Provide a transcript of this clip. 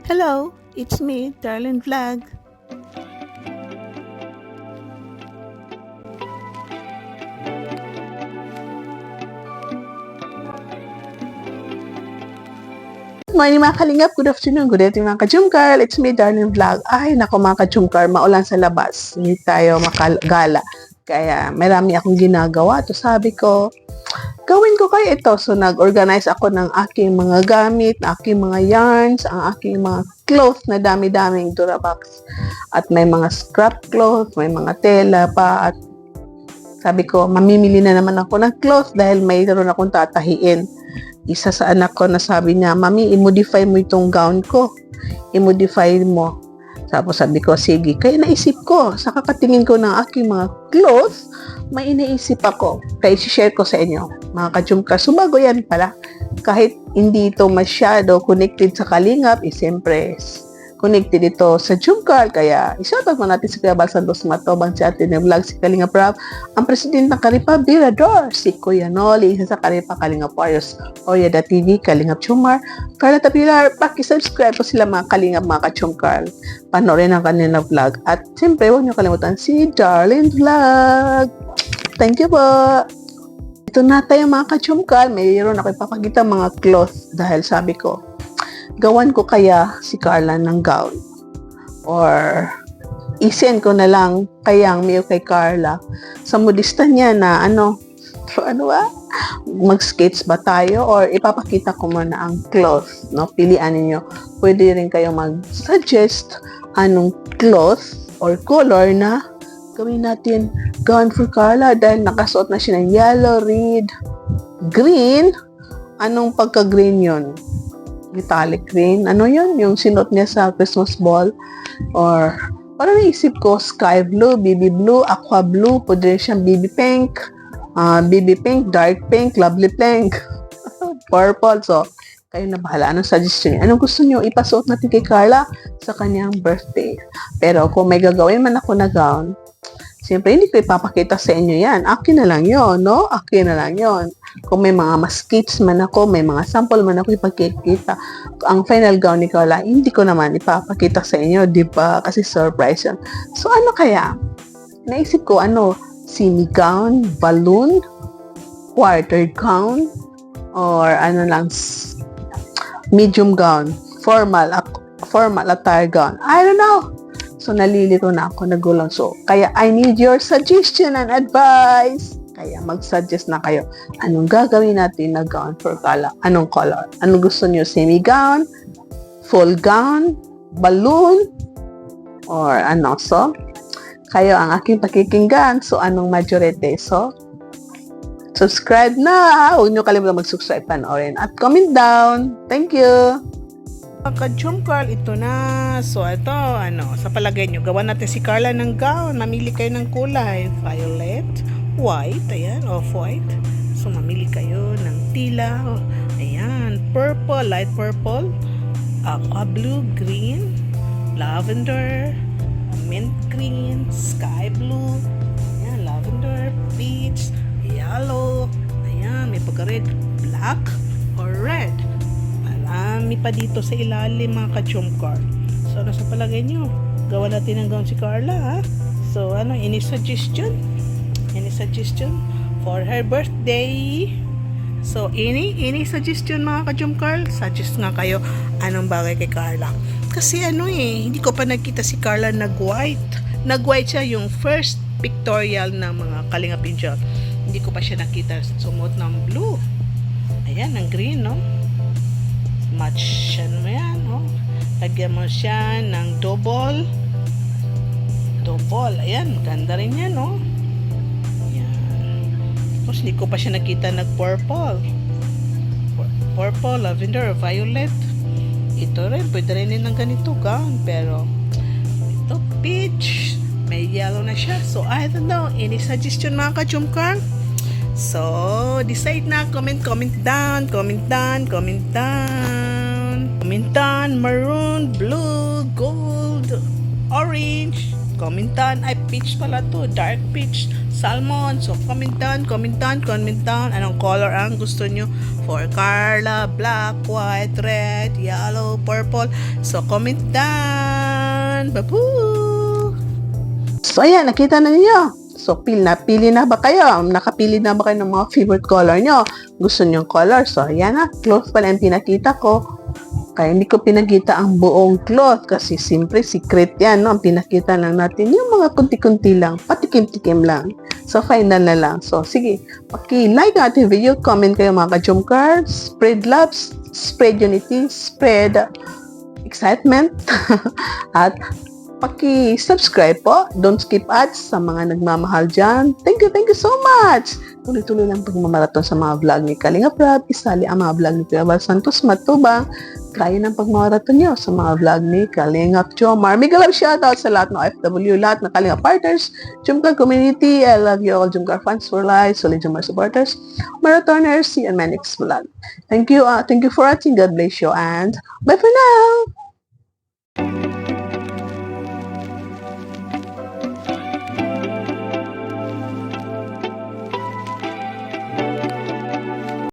Hello, it's me, Darlene Vlog. Good morning mga kalingap, good afternoon, good evening mga ka-Jumcar. It's me, Darlene Vlog. Ay, nako mga ka-Jumcar, maulan sa labas. Hindi tayo makagala. Kaya marami akong ginagawa. To sabi ko, gawin ko kayo ito. So nag-organize ako ng aking mga gamit, aking mga yarns, ang aking mga clothes na dami-daming Durabox. At may mga scrap clothes, may mga tela pa. At sabi ko, mamimili na naman ako ng clothes dahil mayroon akong tatahiin. Isa sa anak ko na sabi niya, Mami, i-modify mo itong gown ko. I-modify mo. Tapos sabi ko, sige. Kaya naisip ko, sa kakatingin ko ng aking mga clothes, may iniisip ako. Kaya isi-share ko sa inyo, mga ka-Jumcar. So bago yan pala, kahit hindi ito masyado connected sa Kalingap, siyempre, connected ito sa Jumcar. Kaya isabag mo natin si Kuya Bal Santos Matobang, si Ate Vlog, si Kalingap Rap, ang Presidente ng Karipa Birador, si Kuya Noli, isa sa Karipa Kalingap Warriors, Oya.tv, Kalingap Chumar, Carla Tapilar, paki-subscribe po sila mga Kalingap mga ka-Chumcar. Panoorin ang kanilang vlog. At siyempre, huwag niyo kalimutan si Darlene Vlog. Thank you po. Ito na tayo mga ka-Chumcar. Mayroon ako ipapakita mga clothes dahil sabi ko, gawan ko kaya si Carla ng gown or isend ko na lang kayang mail kay Carla sa modista niya na ano ba? Mag-skates ba tayo or ipapakita ko muna ang clothes, no? Pilian niyo. Pwede rin kayo mag-suggest anong cloth or color na gawin natin gown for Carla dahil nakasuot na siya ng yellow, red, green. Anong pagka-green yon? Metallic green. Ano yun? Yung sinot niya sa Christmas ball. Or, parang naisip ko, sky blue, baby blue, aqua blue, pwede rin siyang baby pink, dark pink, lovely pink, purple. So, kayo na bahala. Anong suggestion niyo? Anong gusto niyo ipasuot natin kay Carla sa kanyang birthday? Pero kung may gagawin man ako na gown, siyempre, hindi ko ipapakita sa inyo yan. Akin na lang yon, no? Akin na lang yon. Kung may mga skits man ako, may mga sample man ako ipakikita. Ang final gown ni Carla, hindi ko naman ipapakita sa inyo, di ba? Kasi surprise yan. So, ano kaya? Naisip ko, semi gown, balloon, quarter gown, or medium gown, formal attire gown. I don't know. So, nalilito na ako, nagulang. So, kaya I need your suggestion and advice. Kaya mag-suggest na kayo. Anong gagawin natin na gown for Carla? Anong color? Anong gusto niyo? Semi-gown? Full gown? Balloon? Or ano? So, kayo ang aking pakikinggan. So, anong majority? So, subscribe na! Huwag niyo kalimutan mag-subscribe, panoorin. At comment down. Thank you! Ka-Jumcar, ito na. So, ito, sa palagay nyo, gawa natin si Carla ng gown. Mamili kayo ng kulay. Violet, white, ayan, off-white. So, mamili kayo ng tila. Ayan, purple, light purple, aqua blue, green, lavender, mint green, sky blue, ayan, lavender, peach, yellow, ayan, may pagka-red, black, or red. Marami pa dito sa ilalim mga ka-Jumcar. So, ano sa palagay nyo? Gawa natin ng gown si Carla, ha? So, any suggestion? Any suggestion for her birthday? So, any suggestion mga ka-Jumcar? Suggest nga kayo anong bagay kay Carla. Kasi hindi ko pa nakita si Carla nag-white. Nag-white siya yung first pictorial ng mga Kalingap Angel. Hindi ko pa siya nakita sumuot ng blue. Ayan, ng green, no? Match siya mo yan, no? Lagyan mo siya ng double. Ayan, ganda rin yan, no? Tapos hindi ko pa siya nakita nag-purple, lavender, violet. Ito rin, pwede rin ng ganito gown. Pero ito, peach, may yellow na siya. So, I don't know, any suggestion mga ka-Jumcar? So, decide na, comment down, maroon, blue, gold, orange, comment down. Ay, peach pala to. Dark peach. Salmon. So, comment down. Anong color ang gusto nyo for Carla? Black, white, red, yellow, purple. So, comment down. Babu! So, ayan. Nakita na niyo. So, pili na ba kayo? Nakapili na ba kayo ng mga favorite color nyo? Gusto nyo color? So, ayan na. Cloth pala yung pinakita ko. Kaya hindi ko pinakita ang buong cloth kasi siyempre secret yan, no? Ang pinakita lang natin yung mga kunti-kunti lang, patikim-tikim lang. So, final na lang. So, sige, paki-like ang ating video, comment kayo mga ka-Jumcar, spread love, spread unity, spread excitement, at paki-subscribe po. Don't skip ads sa mga nagmamahal dyan. Thank you so much! Tuloy-tuloy lang pagmamaraton sa mga vlog ni Kalinga Prab, isali ang mga vlog ni Kuya Val Santos Matubang, kaya ng pagmamaraton nyo sa mga vlog ni Kalinga Jomar. Mega love shoutout sa lahat ng OFW, lahat ng Kalinga partners, Jumcar community, I love you all Jumcar fans for life, solid Jumcar supporters, marathoners, see you on my next vlog. Thank you for watching, God bless you, and bye for now!